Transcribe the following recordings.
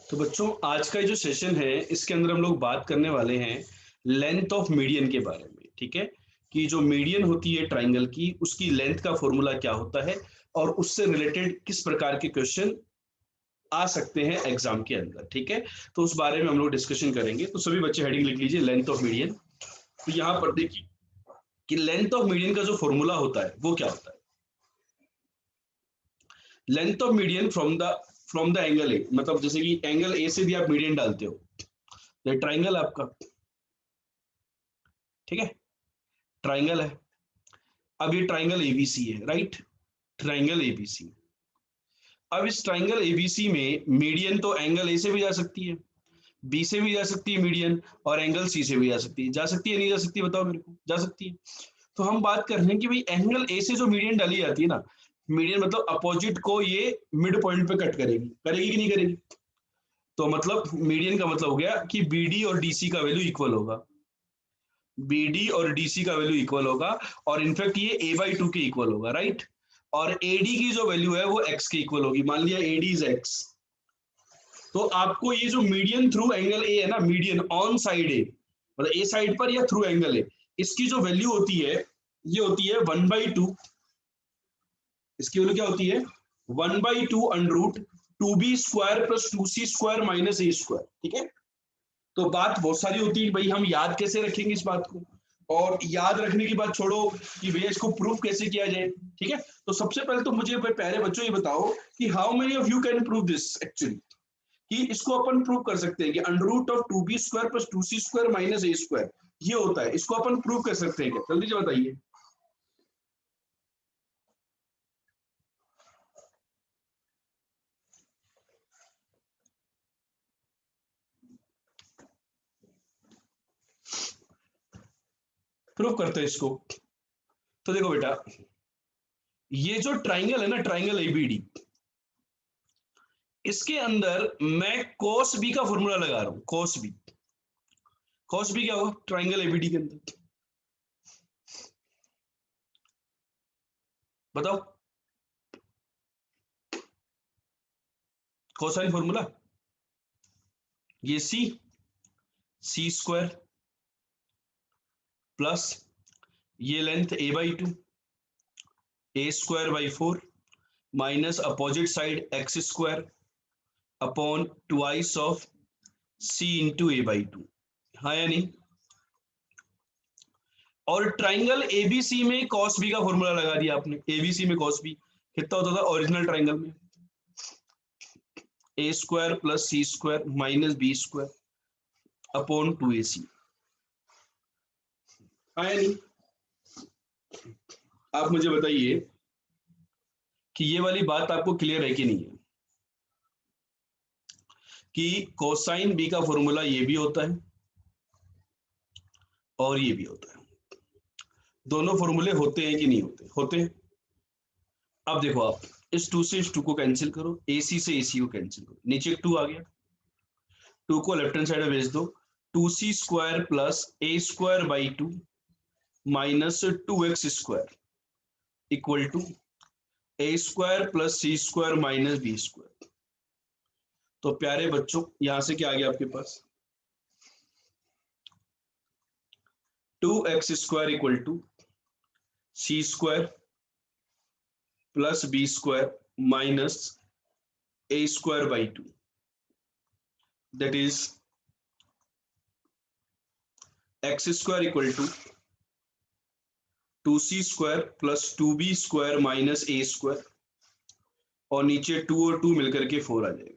तो बच्चों आज का जो सेशन है इसके अंदर हम लोग बात करने वाले हैं लेंथ ऑफ मीडियन के बारे में। ठीक है, कि जो मीडियन होती है ट्राइंगल की उसकी लेंथ का फॉर्मूला क्या होता है और उससे रिलेटेड किस प्रकार के क्वेश्चन आ सकते हैं एग्जाम के अंदर। ठीक है, तो उस बारे में हम लोग डिस्कशन करेंगे। तो सभी बच्चे हेडिंग लिख लीजिए, लेंथ ऑफ मीडियन। तो यहाँ पर देखिए कि लेंथ ऑफ मीडियन का जो फॉर्मूला होता है वो क्या होता है। Length of median from the angle A, मतलब जैसे कि एंगल ए से भी आप मीडियन डालते हो, ये ट्राइंगल आपका, ठीक है, ट्राइंगल है। अब ये ट्राइंगल एबीसी है, राइट, ट्राइंगल एबीसी। अब इस ट्राइंगल एबीसी में मीडियन तो एंगल ए से भी जा सकती है, बी से भी जा सकती है मीडियन, और एंगल सी से भी जा सकती है। जा सकती है नहीं जा सकती, बताओ मेरे को। जा सकती है। तो हम बात कर रहे हैं कि भाई एंगल ए से जो मीडियन डाली जाती है ना, मीडियन मतलब अपोजिट को ये मिड पॉइंट पे कट करेगी, करेगी कि नहीं करेगी। तो मतलब मीडियन का मतलब हो गया कि बीडी और डीसी का वैल्यू इक्वल होगा, बीडी और डीसी का वैल्यू इक्वल होगा, और इनफैक्ट ये ए बाई टू के इक्वल होगा, राइट। और एडी की जो वैल्यू है वो एक्स के इक्वल होगी। मान लिया एडी इज एक्स, तो आपको ये जो मीडियन थ्रू एंगल ए है ना, मीडियन ऑन साइड ए, मतलब ए साइड पर या थ्रू एंगल ए, इसकी जो वैल्यू होती है ये होती है 1/2। इसकी वैल्यू क्या होती है 1/2 under root 2b² + 2c² - a²। ठीक है, तो बात बहुत सारी होती है भाई, हम याद कैसे रखेंगे इस बात को, और याद रखने की बात छोड़ो कि भैया इसको प्रूफ कैसे किया जाए। ठीक है, तो सबसे पहले तो मुझे प्यारे बच्चों ये बताओ कि how many of you can prove this actually, कि इसको अपन प्रूव कर सकते हैं कि under root of 2b² + 2c² - a² ये होता है, इसको अपन प्रूव कर सकते हैं क्या? जल्दी से बताइए। प्रूव करते हैं इसको। तो देखो बेटा, ये जो ट्राइंगल है ना, ट्राइंगल एबीडी, इसके अंदर मैं cos b का फॉर्मूला लगा रहा हूं। cos b, cos b क्या होगा ट्राइंगल एबीडी के अंदर, बताओ। कोसाइन फॉर्मूला ये c² प्लस ये length a/2 a²/4 minus opposite side x² upon twice of c into a/2। हाँ या नहीं। और ट्राइंगल एबीसी में cos b का फॉर्मूला लगा दिया आपने। एबीसी में cos b कितना होता था ओरिजिनल ट्राइंगल में, a² + c² - b² upon 2ac। हाँ या नहीं। आप मुझे बताइए कि ये वाली बात आपको क्लियर है कि नहीं है, कि कोसाइन बी का फॉर्मूला ये भी होता है और ये भी होता है। दोनों फॉर्मूले होते हैं कि नहीं होते? होते हैं। अब देखो, आप इस 2 से इस 2 को कैंसिल करो, AC से AC को कैंसिल करो, नीचे एक 2 आ गया, 2 को लेफ्ट हैंड साइड में भेज दो, 2c² + a²/2 minus 2x² equal to a² + c² - b²। तो प्यारे बच्चों यहां से क्या आ गया आपके पास, 2x² equal to c² + b² minus a²/2, that is x² equal to 2c² + 2b² - a², और नीचे 2 और 2 मिलकर के 4 आ जाएगा।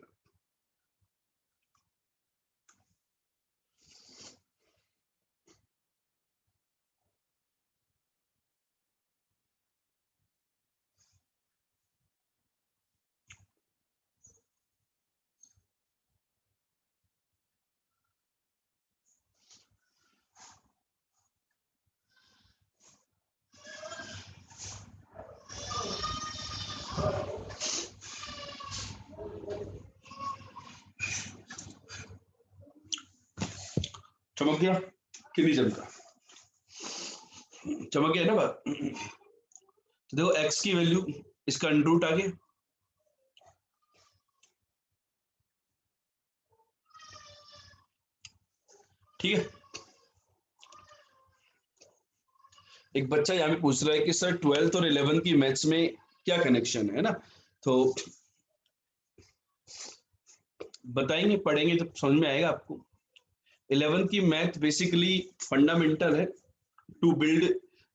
चमक गया कि नहीं चमका? चमक गया ना बात। तो देखो x की वैल्यू, इसका अंडर रूट आ गया, ठीक है। एक बच्चा यहाँ पे पूछ रहा है कि सर 12th और 11th की मैथ्स में क्या कनेक्शन है ना, तो बताएंगे, पढ़ेंगे तो समझ में आएगा आपको। 11th की मैथ बेसिकली फंडामेंटल है to build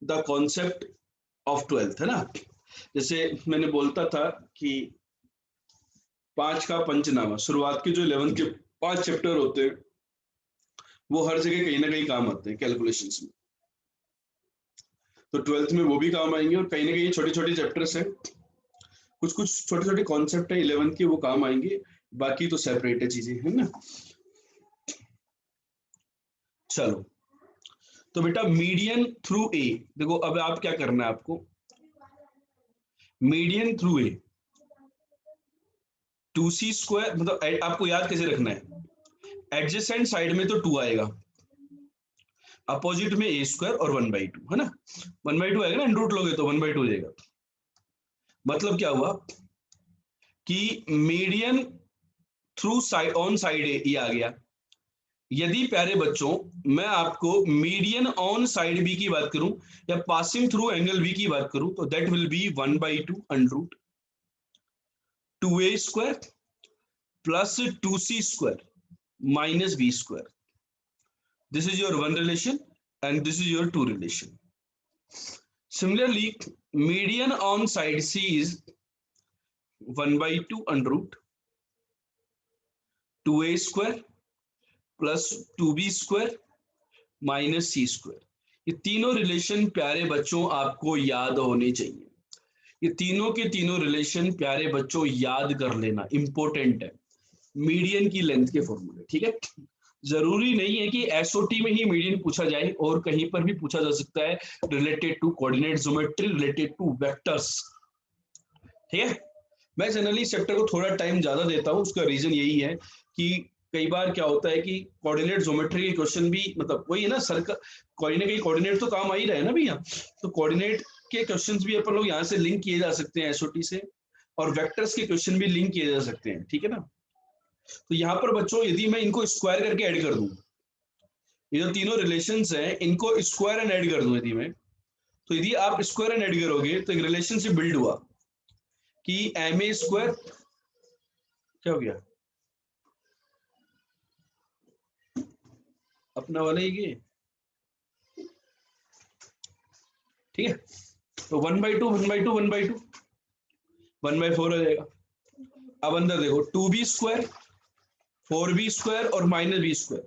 the concept of 12th, है ना। जैसे मैंने बोलता था कि 5 का पंचनामा, शुरुआत के जो 11th के 5 चैप्टर होते हैं वो हर जगह कहीं ना कहीं काम आते हैं कैलकुलेशंस में, तो 12th में वो भी काम आएंगे। और कहीं ना कहीं छोटे छोटे चैप्टर्स हैं, कुछ कुछ छोटे छोटे कॉन्सेप्ट है 11th के, वो काम आएंगे, बाकी तो सेपरेट है चीजें, है ना। चलो, तो बेटा मीडियन थ्रू ए, देखो अब आप क्या करना है आपको, मीडियन थ्रू ए 2c² मतलब आपको याद कैसे रखना है, एडजेसेंट साइड में तो 2 आएगा, अपोजिट में a² और 1/2, है ना। 1/2 आएगा ना, अंडर रूट लोगे तो 1/2 हो जाएगा। मतलब क्या हुआ कि median through side on side A, ये आ गया। यदि प्यारे बच्चों मैं आपको मीडियन ऑन साइड बी की बात करूं या पासिंग थ्रू एंगल बी की बात करूं, तो that will be 1/2 under root 2a² plus 2c² minus b²। This is your one relation and this is your two relation. Similarly, median on side C is 1/2 under root 2a² plus 2b² minus c²। ये तीनों relation प्यारे बच्चों आपको याद होने चाहिए। ये तीनों के तीनों रिलेशन प्यारे बच्चों याद कर लेना, इंपॉर्टेंट है, मीडियन की लेंथ के फॉर्मूले, ठीक है। जरूरी नहीं है कि एसओटी में ही मीडियन पूछा जाए, और कहीं पर भी पूछा जा सकता है, related to coordinate geometry, related to vectors, ठीक है। मैं जनरली इस चैप्टर को थोड़ा टाइम ज्यादा देता हूँ, उसका रीजन यही है कि कई बार क्या होता है कि कोऑर्डिनेट ज्योमेट्री के क्वेश्चन भी, मतलब वही है ना, सर का कोई ना कहीं कोऑर्डिनेट तो काम आ ही रहा है ना भैया, तो कोऑर्डिनेट के क्वेश्चंस भी अपन लोग यहाँ से लिंक किए जा सकते हैं एसओटी से, और वेक्टर्स के क्वेश्चन भी लिंक किए जा सकते हैं, ठीक है ना। तो यहाँ पर बच्चों यदि मैं इनको स्क्वायर करके ऐड कर दूं, ये जो तीनों रिलेशंस हैं इनको स्क्वायर एंड ऐड कर दूं यदि मैं, तो यदि आप स्क्वायर एंड ऐड करोगे तो एक रिलेशनशिप बिल्ड हुआ कि ma² क्या हो गया, अपना वाला ही ये, ठीक है। तो 1/2 1/2 1/2 1/4 हो जाएगा। अब अंदर देखो 2b² 4b² और -b²,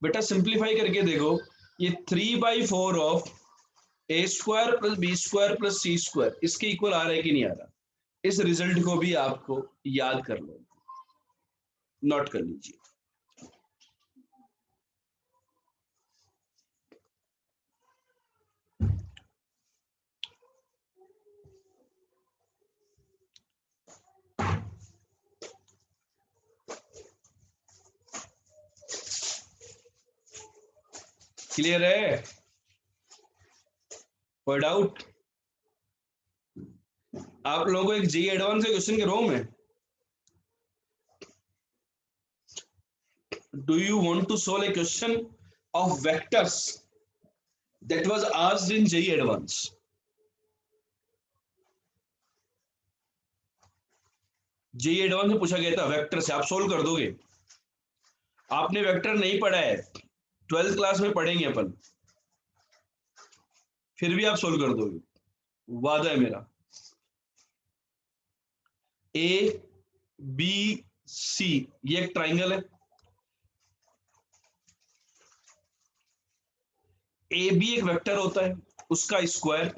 बेटा सिंप्लीफाई करके देखो, ये 3/4 of a² plus b² plus c², इसके इक्वल आ रहा है कि नहीं आ रहा। इस रिजल्ट को भी आपको याद कर लो, नोट कर लीजिए। क्लियर है, कोई डाउट? आप लोगों को एक जी एडवांस के क्वेश्चन के रो में, do you want to solve a question of vectors that was asked in JEE Advance? JEE Advance में पूछा गया था वेक्टर से, आप सोल्व कर दोगे? आपने वेक्टर नहीं पढ़ा है, 12th क्लास में पढ़ेंगे अपन, फिर भी आप सोल्व कर दोगे, वादा है मेरा। ए बी सी ये एक ट्राइंगल है, ए बी एक वेक्टर होता है, उसका square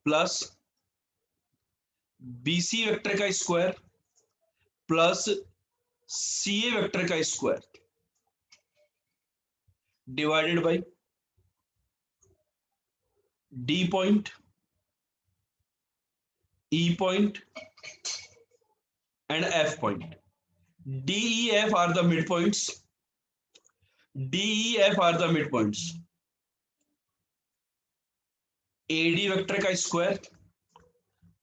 plus B C vector का square plus C A vector का square divided by D point, E point and F point. D, E, F are the midpoints. D, E, F are the midpoints. AD vector का square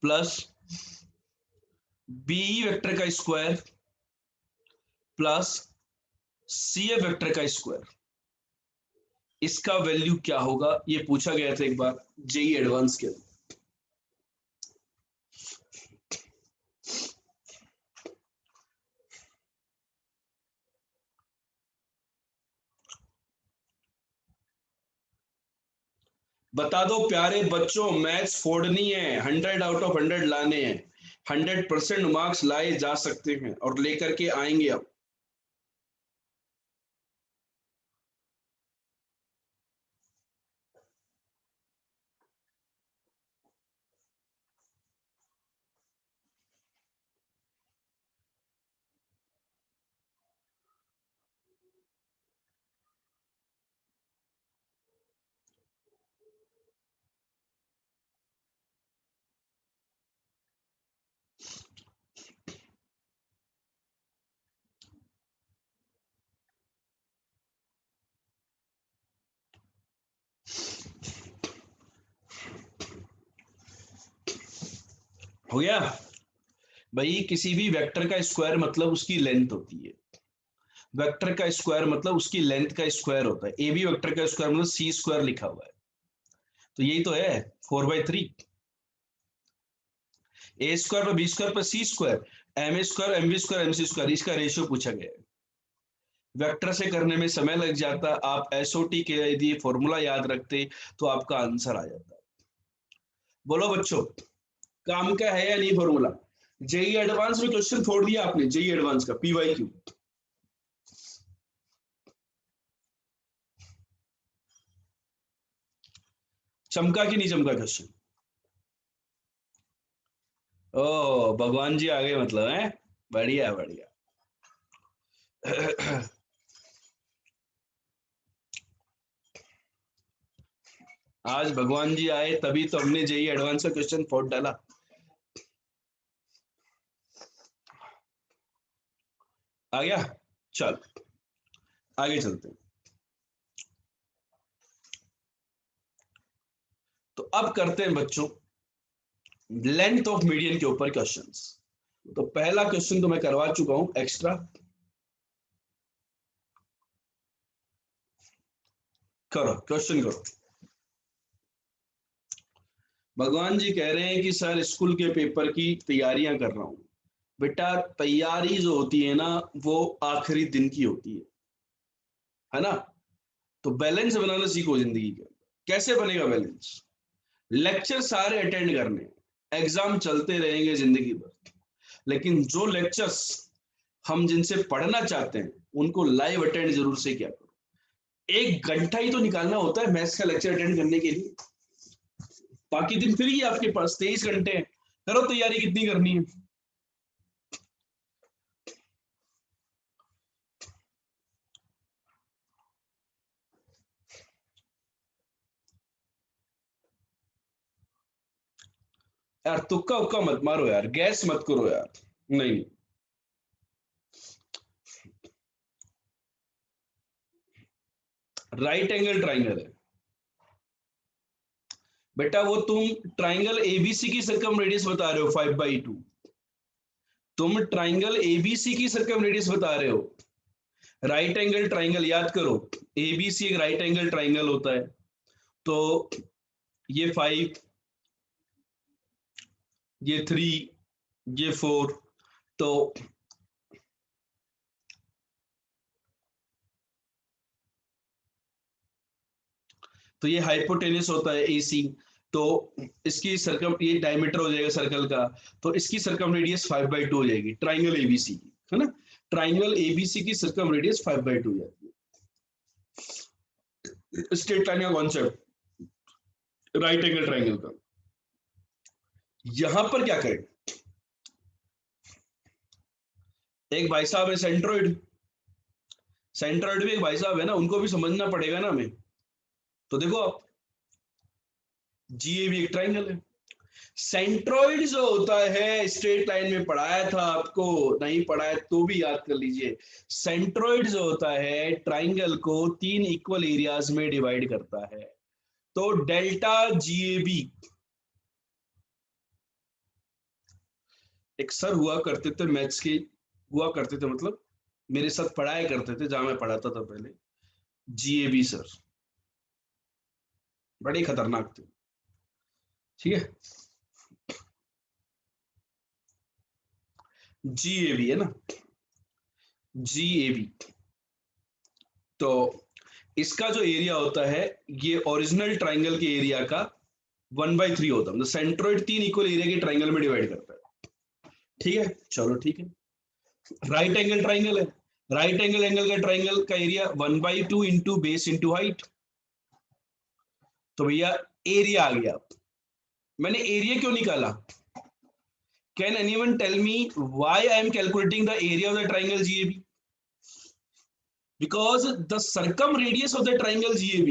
plus BE vector का square plus CF vector का square, इसका value क्या होगा, ये पूछा गया था एक बार जेई एडवांस के। बता दो प्यारे बच्चों, मैथ्स फोड़नी है, 100 आउट ऑफ 100 लाने हैं, 100% मार्क्स लाए जा सकते हैं और लेकर के आएंगे अब। हो गया भाई, किसी भी वेक्टर का स्क्वायर मतलब उसकी लेंथ होती है। वेक्टर का स्क्वायर मतलब उसकी लेंथ का स्क्वायर होता है। ए बी वेक्टर का स्क्वायर मतलब सी स्क्वायर लिखा हुआ है, तो यही तो है 4/3। ए स्क्वायर पर बी स्क्वायर पर C square, M A square M B square M C square, इसका रेशियो पूछा गया है। वेक्टर से करने में समय लग जाता, आप एसओटी के यदि फॉर्मूला याद रखते तो आपका आंसर आ जाता। बोलो बच्चों, काम का है या नहीं फॉर्मूला? जेई एडवांस में क्वेश्चन छोड़ दिया आपने, जेई एडवांस का पीवाईक्यू। चमका कि नहीं चमका क्वेश्चन? ओ भगवान जी आ गए मतलब है, बढ़िया बढ़िया। आज भगवान जी आए तभी तो हमने जेई एडवांस का क्वेश्चन फोड़ डाला। आ गया, चल आगे चलते हैं। तो अब करते हैं बच्चों लेंथ ऑफ मीडियन के ऊपर क्वेश्चंस। तो पहला क्वेश्चन तो मैं करवा चुका हूं एक्स्ट्रा, करो क्वेश्चन करो। भगवान जी कह रहे हैं कि सर स्कूल के पेपर की तैयारियां कर रहा हूं। बेटा तैयारी जो होती है ना, वो आखिरी दिन की होती है ना? तो बैलेंस बनाना सीखो जिंदगी का। कैसे बनेगा बैलेंस? लेक्चर सारे अटेंड करने, एग्जाम चलते रहेंगे जिंदगी भर, लेकिन जो लेक्चर्स हम जिनसे पढ़ना चाहते हैं उनको लाइव अटेंड जरूर से किया करो। 1 घंटा ही तो निकालना होता है मैथ्स का लेक्चर अटेंड करने के लिए, बाकी दिन फ्री है आपके पास, 23 घंटे हैं। करो तैयारी कितनी करनी है। यार तुक्का उक्का मत मारो यार, गैस मत करो यार। नहीं, राइट एंगल ट्राइंगल है बेटा, वो तुम ट्राइंगल एबीसी की सर्कम रेडियस बता रहे हो 5/2। तुम ट्राइंगल एबीसी की सर्कम रेडियस बता रहे हो। राइट एंगल ट्राइंगल याद करो, एबीसी एक राइट एंगल ट्राइंगल होता है। तो ये 5, ये 3, ये 4, तो ये हाइपोटेनस होता है एसी। तो इसकी सर्कम, ये डायमीटर हो जाएगा सर्कल का, तो इसकी सर्कम रेडियस 5/2 हो जाएगी ट्राइंगल एबीसी की, है ना? ट्राइंगल एबीसी की सर्कम रेडियस 5/2 हो जाती है। स्ट्रेट लाइन का कॉन्सेप्ट राइट एंगल ट्राइंगल का। यहां पर क्या करें, एक भाई साहब है सेंट्रोइड, सेंट्रोइड भी एक भाई साहब है ना, उनको भी समझना पड़ेगा ना हमें। तो देखो आप, जीए भी एक ट्राइंगल है। सेंट्रोइड जो होता है, स्ट्रेट लाइन में पढ़ाया था आपको, नहीं पढ़ाया तो भी याद कर लीजिए। सेंट्रोइड जो होता है ट्राइंगल को 3 इक्वल एरियाज में डिवाइड करता है। तो डेल्टा जीएबी, एक सर हुआ करते थे मैथ्स के, हुआ करते थे मतलब मेरे साथ पढ़ाया करते थे जहां मैं पढ़ाता था पहले, जीएबी सर। बड़े खतरनाक थे। ठीक है, GAB है ना, GAB। तो इसका जो एरिया होता है ये ओरिजिनल ट्राइंगल के एरिया का 1/3 होता है, मतलब सेंट्रोइड 3 इक्वल एरिया के ट्राइंगल में डिवाइड करता है। ठीक है, चलो ठीक है। राइट एंगल ट्राइंगल है, राइट एंगल का ट्राइंगल का area 1/2 into base into height. तो भैया एरिया आ गया। मैंने एरिया क्यों निकाला? Can anyone tell me why I am calculating the area of the triangle GAB? Because the circumradius of the triangle GAB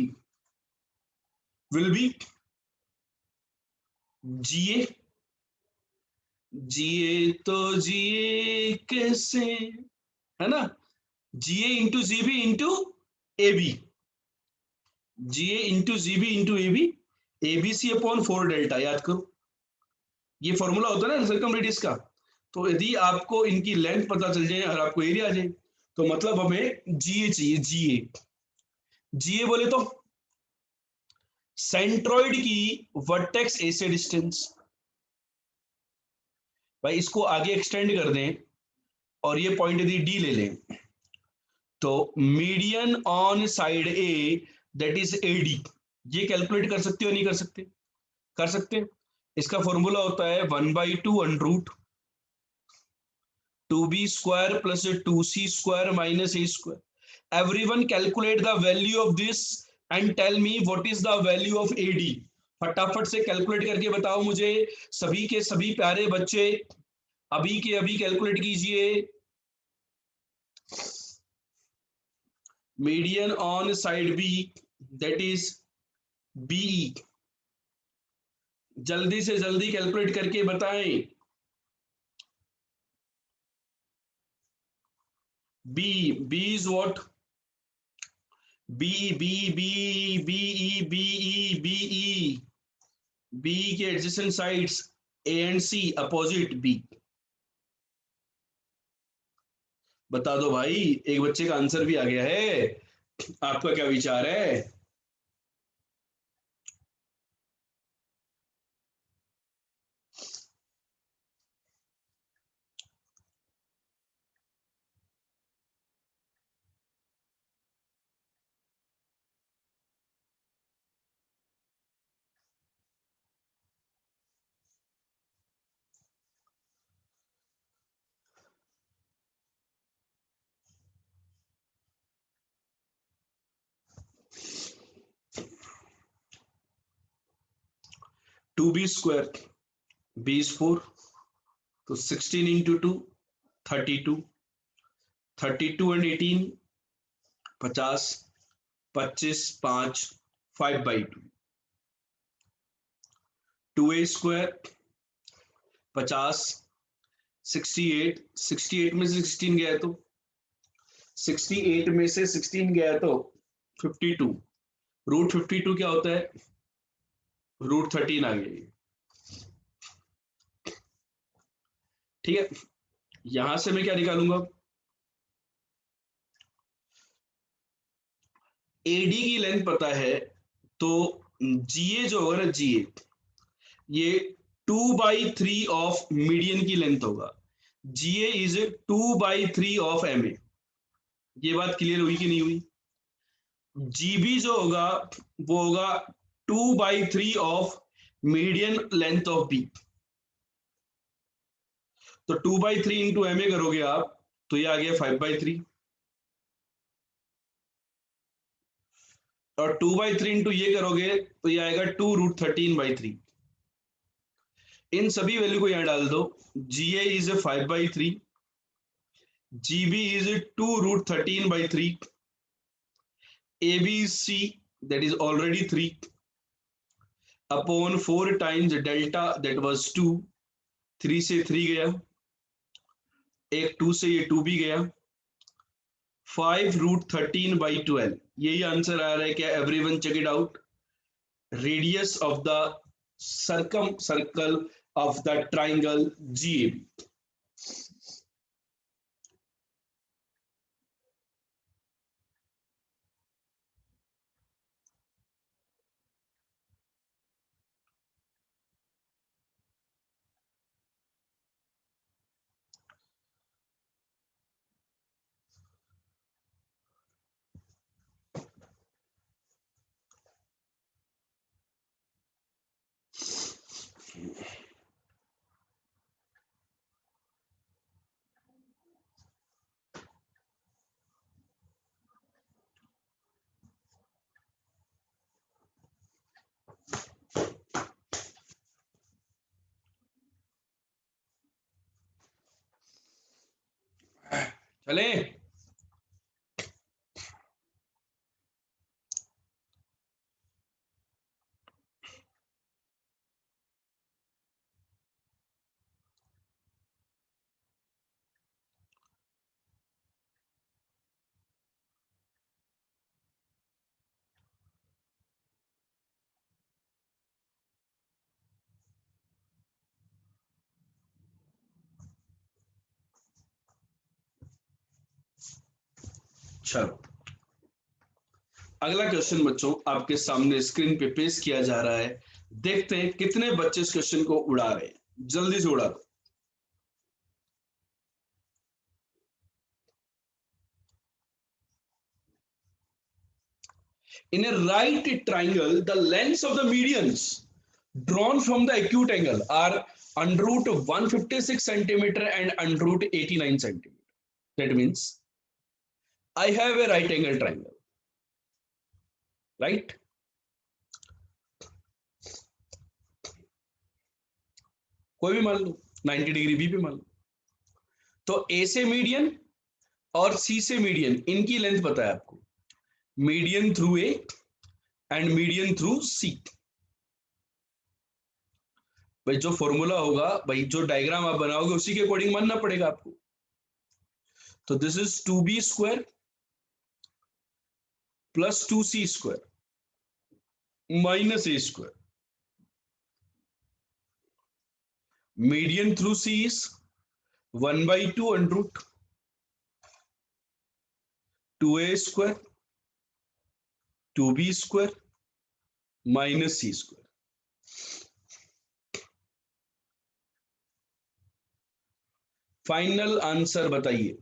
will be GA। GA तो GA कैसे, है ना, GA into GB into AB, GA into GB into AB, ABC upon 4 delta. याद करो, ये formula होता है ना सर्कम रेडियस का। तो यदि आपको इनकी लेंथ पता चल जाए और आपको एरिया आ जाए, तो मतलब हमें GA चाहिए। GA बोले तो सेंट्रोइड की वर्टेक्स ए से डिस्टेंस। भाई इसको आगे एक्सटेंड कर दें और ये पॉइंट यदि डी ले लें, तो median on side A that is AD, ये कैलकुलेट कर सकते हो नहीं कर सकते? कर सकते। इसका फॉर्मूला होता है 1/2 under root 2B² plus 2C² minus A²। Everyone calculate the value of this and tell me what is the value of AD। फटाफट से कैलकुलेट करके बताओ मुझे, सभी के सभी प्यारे बच्चे, अभी के अभी कैलकुलेट कीजिए। Median on side B that is BE, जल्दी से जल्दी कैलकुलेट करके बताएं। B इज व्हाट? BE के adjacent sides A and C, opposite B। बता दो भाई, एक बच्चे का आंसर भी आ गया है। आपका क्या विचार है? 2B², B is 4, तो 16 इंटू 2 32, 32 एंड 18 50, 25 5 5/2, 2A² 50, 68, 68 में से 16 गया है तो 68 में से 16 गया है तो 52। √52 क्या होता है? √13 आ गया ये। ठीक है, यहां से मैं क्या निकालूंगा? AD की लेंथ पता है, तो GA जो होगा ना, GA ये 2/3 ऑफ मीडियन की लेंथ होगा। GA is 2/3 of MA। ये बात क्लियर हुई कि नहीं हुई? GB जो होगा वो होगा 2/3 of median length of B। तो 2/3 इंटू MA करोगे आप, तो ये आ गया 5/3, और 2/3 इंटू ये करोगे तो ये आएगा 2√13/3। इन सभी वैल्यू को यहां डाल दो। GA is 5/3, GB is 2√13/3, ABC that is already 3 upon 4 times delta that was 2, 3 से 3 गया, एक 2 से ये 2 भी गया, 5√13/12। यही आंसर आ रहा है क्या? Everyone check it out. Radius of the circum circle of the triangle GAB। चले। चलो अगला क्वेश्चन बच्चों आपके सामने स्क्रीन पे पेश किया जा रहा है। देखते हैं कितने बच्चे इस क्वेश्चन को उड़ा रहे हैं। जल्दी से उड़ा दो। In a right triangle, the lengths of the medians drawn from the acute angle are under root 156 centimeter and under root 89 centimeter. That means I have a right angle triangle, right? कोई भी मान लो, 90 degree भी मान लो। तो ए से median और सी से median, इनकी लेंथ पता है आपको, median through A and median through C. भाई जो फॉर्मूला होगा, भाई जो डायग्राम आप बनाओगे उसी के अकॉर्डिंग मानना पड़ेगा आपको। तो this is 2b square plus 2c square minus A square. Median through C is 1/2 under root 2a square 2b square minus C square. Final answer बताइए।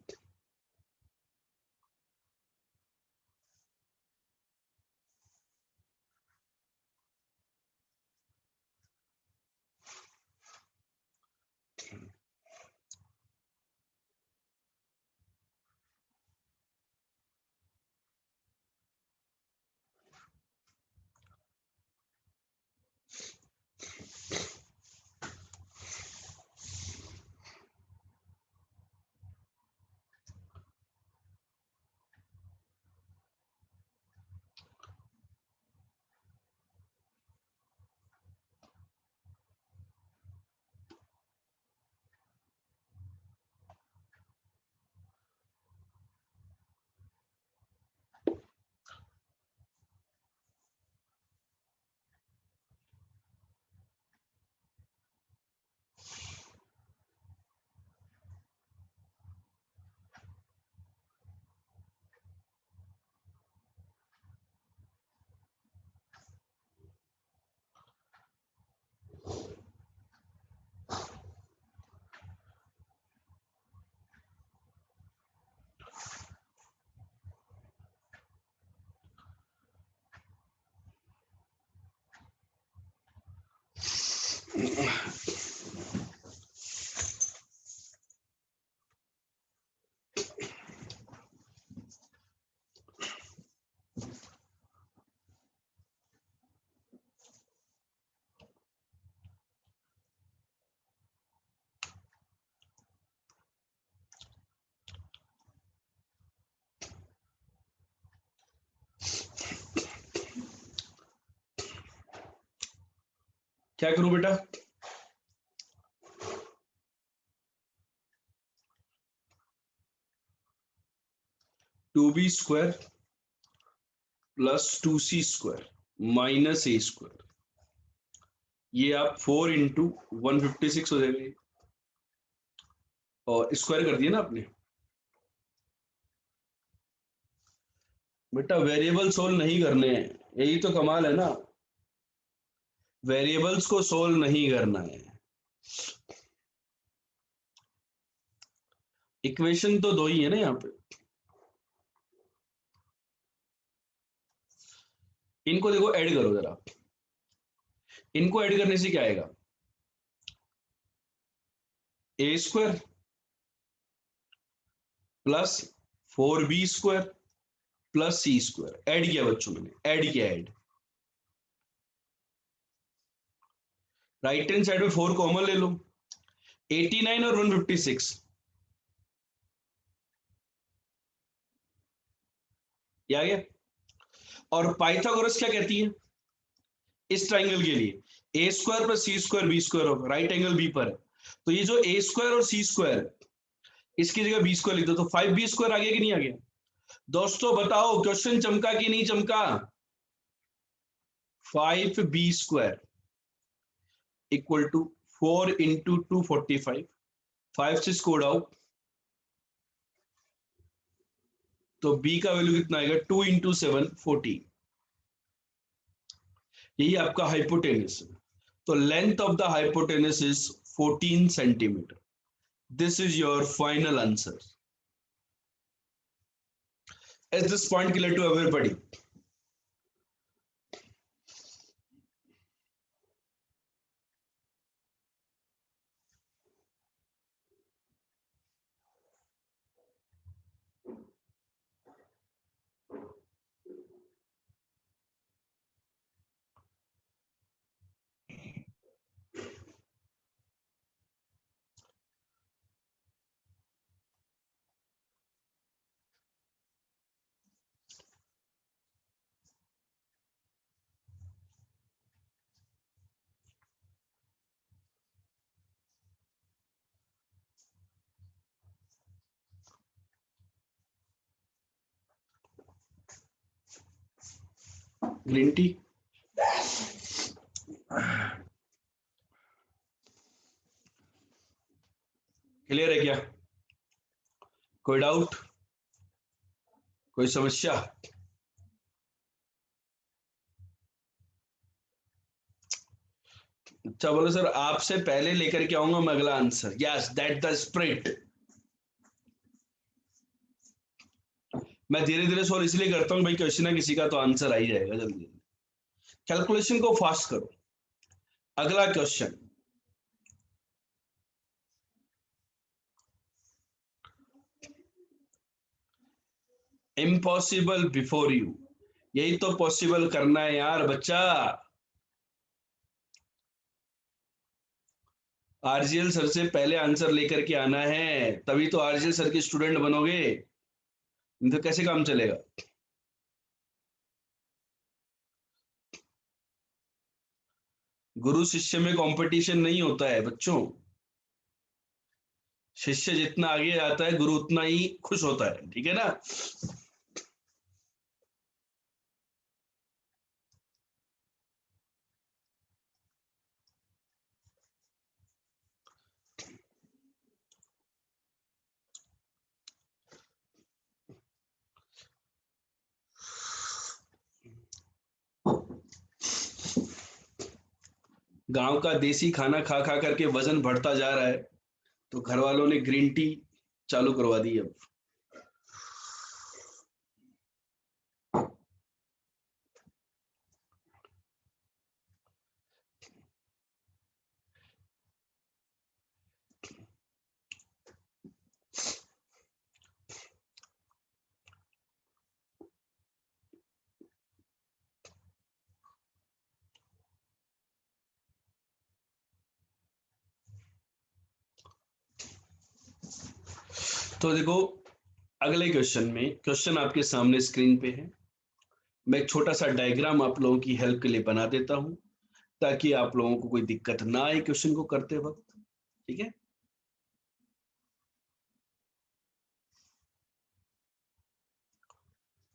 क्या करूं बेटा? 2b square plus 2c square minus A square, ये आप 4 into 156 हो जाएंगे और square कर दिया ना आपने। बेटा वेरिएबल सोल्व नहीं करने हैं, यही तो कमाल है ना, वेरिएबल्स को सोल्व नहीं करना है। इक्वेशन तो दो ही है ना यहाँ पे। इनको देखो ऐड करो जरा, इनको ऐड करने से क्या आएगा, A square plus 4b square plus C square. Add किया बच्चों, मैंने ऐड किया, ऐड। राइट हैंड साइड में 4 कॉमन ले लो, 89 और 156 ये आ गया। और पाइथागोरस क्या कहती है इस ट्राइंगल के लिए, ए square plus C square B square होगा, राइट एंगल बी पर है। तो ये जो ए स्क्वायर और सी स्क्वायर, इसकी जगह बी स्क्वायर लिख दो, तो 5b स्क्वायर आ गया कि नहीं आ गया? दोस्तों बताओ क्वेश्चन चमका कि नहीं चमका? 5b square equal to 4 into 245, 5 से स्कोर आउट, तो b का वैल्यू कितना आएगा? 2 इंटू 7 14। यही आपका हाइपोटेनस है। तो length of the hypotenuse is 14 centimetre. This is your final answer. Is this point clear to everybody? Green tea clear है क्या? कोई डाउट, कोई समस्या? अच्छा बोलो सर, आपसे पहले लेकर के आऊंगा मैं अगला answer. Yes that the spirit. मैं धीरे धीरे सॉल्व इसलिए करता हूँ भाई, क्वेश्चन ना किसी का तो आंसर आ ही जाएगा जल्दी। कैलकुलेशन को फास्ट करो। अगला क्वेश्चन, इम्पॉसिबल बिफोर यू, यही तो पॉसिबल करना है यार बच्चा। आरजीएल सर से पहले आंसर लेकर के आना है, तभी तो आरजीएल सर के स्टूडेंट बनोगे, नहीं तो कैसे काम चलेगा? गुरु शिष्य में कंपटीशन नहीं होता है बच्चों। शिष्य जितना आगे जाता है गुरु उतना ही खुश होता है, ठीक है ना? गांव का देसी खाना खा खा करके वजन बढ़ता जा रहा है, तो घर वालों ने ग्रीन टी चालू करवा दी अब। तो देखो अगले क्वेश्चन में, क्वेश्चन आपके सामने स्क्रीन पे है। मैं एक छोटा सा डायग्राम आप लोगों की हेल्प के लिए बना देता हूं, ताकि आप लोगों को कोई दिक्कत ना आए क्वेश्चन को करते वक्त, ठीक है?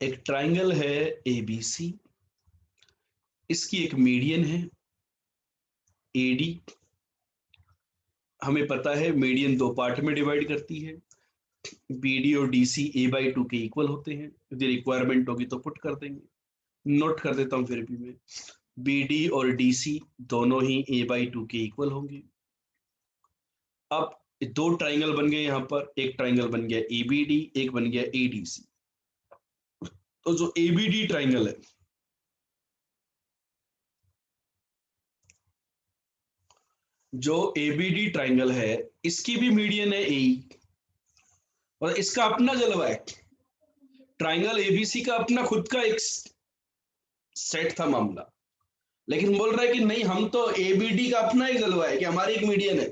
एक ट्राइंगल है एबीसी, इसकी एक मीडियन है एडी। हमें पता है मीडियन दो पार्ट में डिवाइड करती है, बीडी और डीसी a/2 के इक्वल होते हैं। यदि रिक्वायरमेंट होगी तो पुट कर देंगे, नोट कर देता हूं फिर भी मैं। बीडी और डीसी दोनों ही a/2 के इक्वल होंगे। अब दो ट्राइंगल बन गए यहां पर, एक ट्राइंगल बन गया एबीडी, एक बन गया एडीसी। तो जो एबीडी ट्राइंगल है, जो एबीडी ट्राइंगल है, इसकी भी मीडियन है ए, और इसका अपना जलवा है। ट्राइंगल एबीसी का अपना खुद का एक सेट था मामला, लेकिन बोल रहा है कि नहीं, हम तो एबीडी का अपना एक जलवा है कि हमारी एक मीडियन है।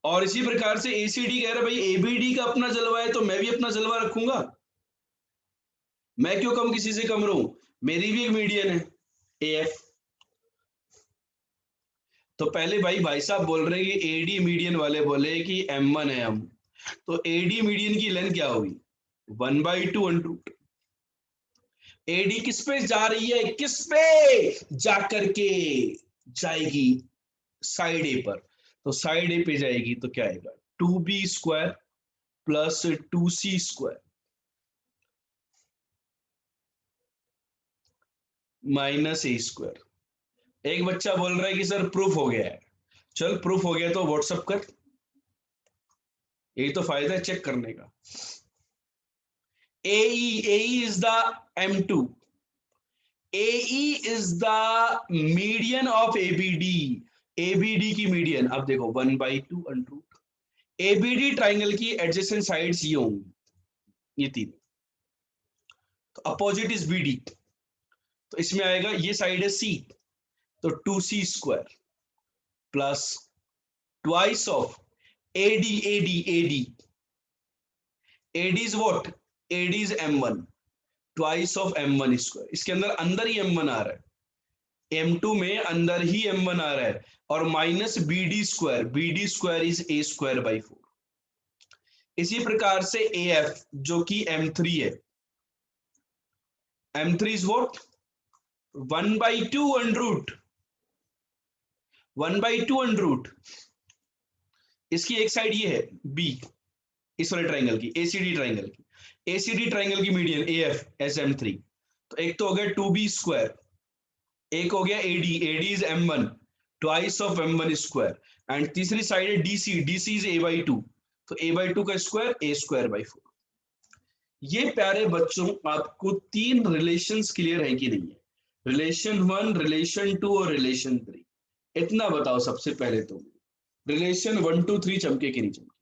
और इसी प्रकार से एसीडी कह रहा है भाई एबीडी का अपना जलवा है, तो मैं भी अपना जलवा रखूंगा। मैं क्यों कम किसी से कम रहूं, मेरी भी एक मीडियन है AF। तो पहले भाई साहब बोल रहे हैं कि एडी मीडियन वाले बोले कि M1 है हम, तो एडी मीडियन की लेंथ क्या होगी 1/2 अंडर। एडी किस पे जा रही है, किस पे जा करके जाएगी, साइड ए पर। तो साइड ए पे जाएगी तो क्या आएगा 2B² plus 2C² minus A²। एक बच्चा बोल रहा है कि सर प्रूफ हो गया है। चल प्रूफ हो गया तो व्हाट्सअप कर, यही तो फायदा है चेक करने का। AE is the M2, AE is the median of ABD, ABD की मीडियन। अब देखो 1/2 अंडर रूट, ABD ट्राइंगल की एडजेसेंट साइड्स ये होंगी, ये तीन। तो अपोजिट इज BD, तो इसमें आएगा ये साइड है C, तो 2C² plus twice of AD is what, AD is M1 twice of M1²। इसके अंदर अंदर ही M1 आ रहा है, M2 में अंदर ही M1 आ रहा है, और माइनस BD² इज A²/4। इसी प्रकार से AF जो कि M3 है, M3 is what 1/2 under root, 1/2 under root. इसकी एक साइड ये है B, इस वाले ट्राइंगल की, ACD ट्राइंगल की, ACD ट्राइंगल की मीडियन AF एस M3। तो एक तो हो गया 2B², एक हो गया AD is M1 twice of M1², and तीसरी साइड है DC इज A/2, तो A/2 का स्क्वायर A²/4। ये प्यारे बच्चों आपको तीन रिलेशंस क्लियर है कि नहीं है, रिलेशन 1, रिलेशन 2 और रिलेशन 3। इतना बताओ सबसे पहले तो, रिलेशन 1 2 3 चमके कि नहीं चमके।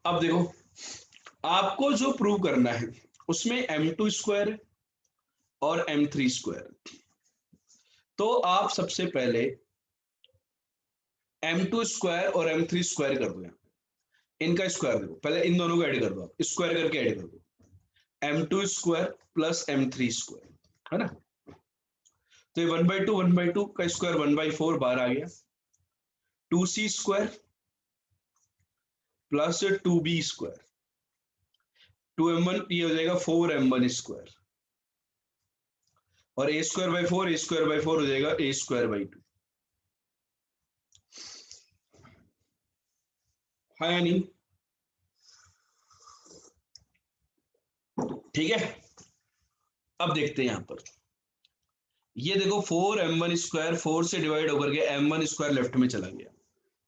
अब देखो, आपको जो प्रूव करना है उसमें M2² और M3²। तो आप सबसे पहले M2² और M3² कर दो, यहाँ इनका स्क्वायर देखो, पहले इन दोनों को ऐड कर दो, आप स्क्वायर करके ऐड कर दो, M2² प्लस M3², है ना। तो ये 1/2 का स्क्वायर 1/4 बाहर आ गया, 2C² प्लस 2B², 2M1 ये हो जाएगा 4M1², और A²/4 हो जाएगा A²/2। हाँ या नहीं, ठीक है। अब देखते हैं यहां पर, ये देखो 4M1², 4 से डिवाइड होकर के M1² लेफ्ट में चला गया,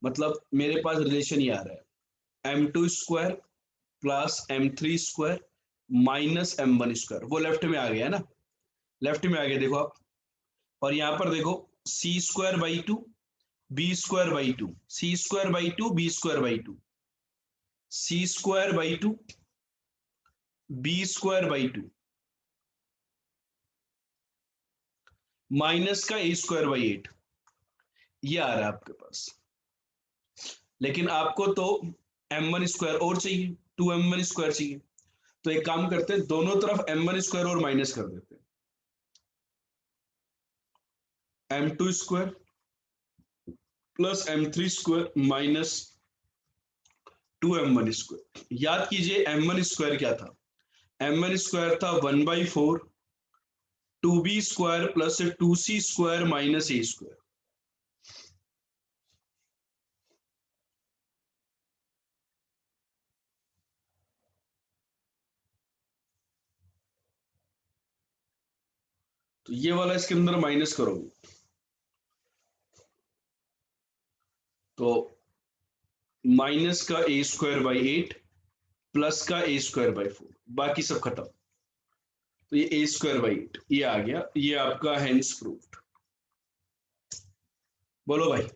मतलब मेरे पास रिलेशन ये आ रहा है M2² plus M3² minus M1², वो लेफ्ट में आ गया ना, लेफ्ट में आ गया देखो आप। और यहां पर देखो C²/2 B²/2, C²/2 B²/2, C²/2 B²/2 minus का A²/8, ये आ रहा है आपके पास। लेकिन आपको तो M1² और चाहिए, 2M1² चाहिए, तो एक काम करते हैं, दोनों तरफ M1² और माइनस कर देते हैं, M2² plus M3² minus 2M1²। याद कीजिए M1² क्या था, M1² था 1/4 2B² plus 2C² minus A²। तो ये वाला इसके अंदर माइनस करोगे तो माइनस का A²/8 प्लस का A²/4, बाकी सब खत्म। तो ये A²/8 ये आ गया, ये आपका हेंस प्रूव्ड। बोलो भाई।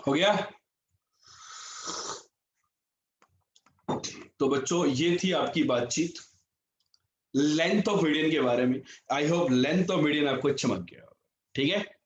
हो गया। तो बच्चों ये थी आपकी बातचीत लेंथ ऑफ मीडियन के बारे में। I hope length of median आपको अच्छा लग गया। ठीक है।